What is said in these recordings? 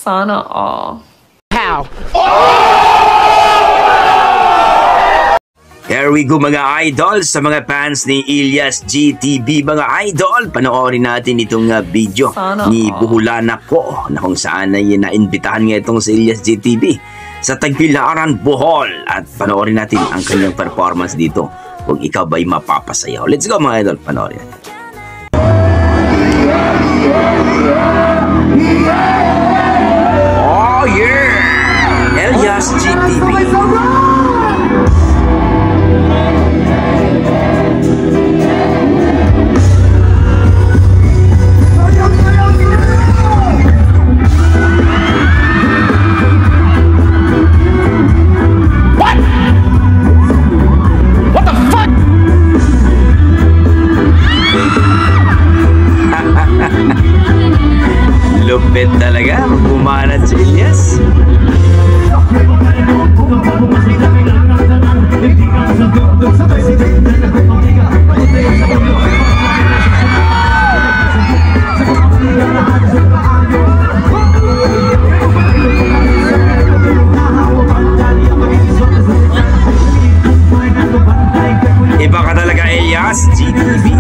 Sana all. How? Here we go mga idol, sa mga fans ni Ilyas GTV mga idol, panoorin natin itong video ni Buhulan Ako na kung saan ay naimbitahan nga itong si Ilyas GTV sa Tagbilaran, Bohol, at panoorin natin ang kanyang performance dito kung ikaw ba'y mapapasayaw. Let's go mga idol, panoorin natin. Oh yeah! Ilyas GTV. Lupit talaga, bumanat si Ilyas. Iba ka talaga, Ilyas GTV.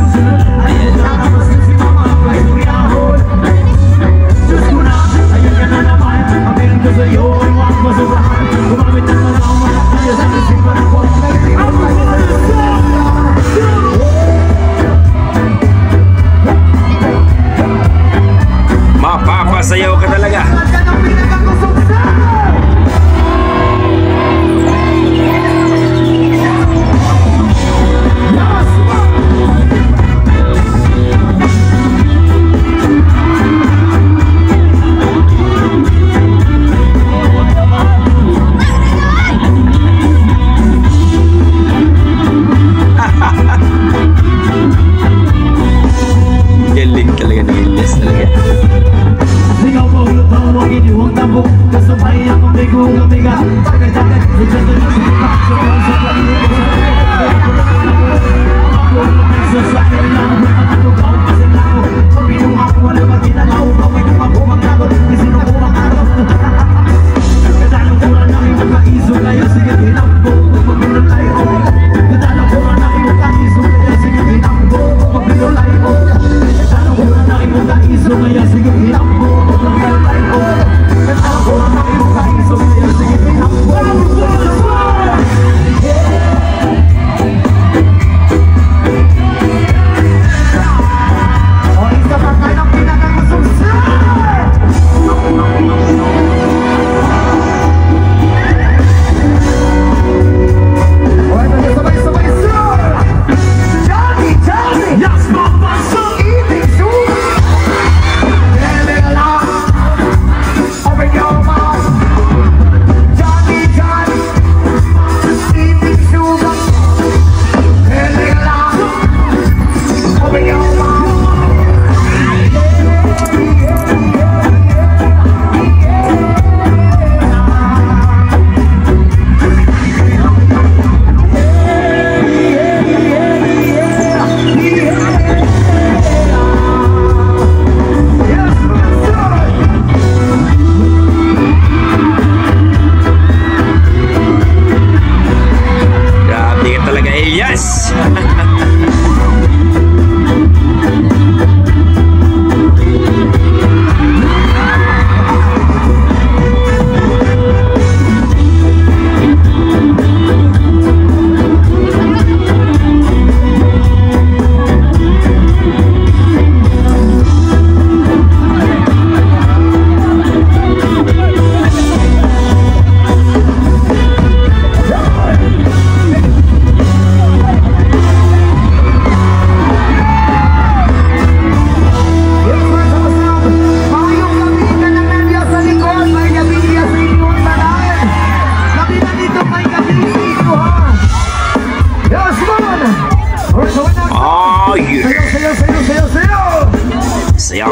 Mapapasayaw ka talaga. Galing talaga ng Ilyas talaga.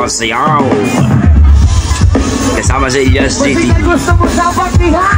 Sayaw. Kasama si Ilyas GTV. Gusto mo sa pagdiha?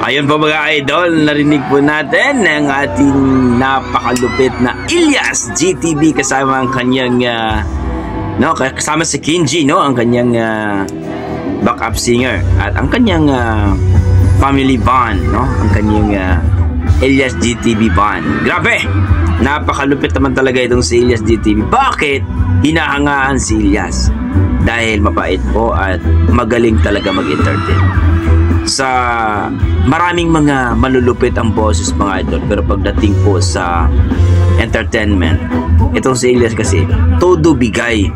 Ayun po mga idol, narinig po natin ang ating napakalupit na Ilyas GTB kasama ang kanyang kasama si Kinji, ang kanyang backup singer at ang kanyang family band, ang kanyang Ilyas GTB band. Grabe! Napakalupit naman talaga itong si Ilyas GTB. Bakit hinahangaan si Ilyas? Dahil mabait po at magaling talaga mag-entertain. Sa maraming mga malulupit ang boses mga idol, pero pagdating po sa entertainment, itong si Ilyas kasi todo bigay.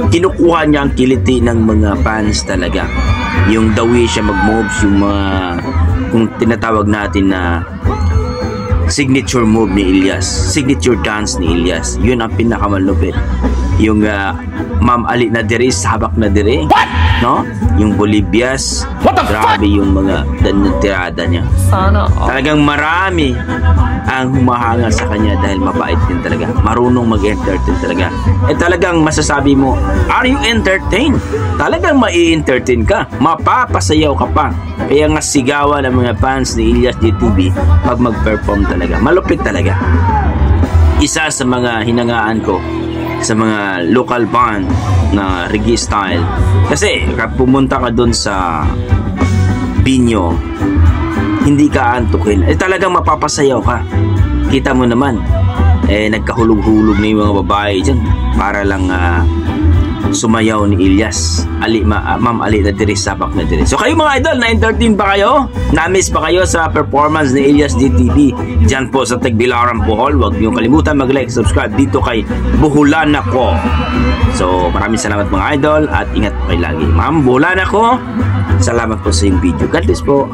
Kinukuha niya ang kiliti ng mga fans talaga. Yung the way siya mag-moves, yung mga kung tinatawag natin na signature move ni Ilyas, signature dance ni Ilyas, yun ang pinakamalupit. Yung Ma'am Ali na diri, sabak na diri, yung Bolivias, grabe yung mga tirada niya. Talagang marami ang humahanga sa kanya dahil mabait din talaga, marunong mag-entertain talaga. Talagang masasabi mo, are you entertained? Talagang mai-entertain ka, mapapasayaw ka pa. Kaya nga sigawan ng mga fans ni Ilyas GTB pag mag-perform talaga, malupit talaga. Isa sa mga hinangaan ko sa mga local band na reggae style, kasi kapag pumunta ka doon sa Binyo, hindi ka antukin, talagang mapapasayaw ka. Kita mo naman, nagkahulog-hulog na yung mga babae dyan para lang sumayaw ni Ilyas. Ma'am Ali na diri, sabak na diri. So kayo mga idol, na-entertain ba kayo? Na-miss ba kayo sa performance ni Ilyas GTB dyan po sa Tagbilaran, Bohol? Huwag niyong kalimutan mag-like, subscribe dito kay Buhulan Ako. So maraming salamat mga idol at ingat po kayo lagi. Ma'am, Buhulan Ako, salamat po sa yung video. God bless po.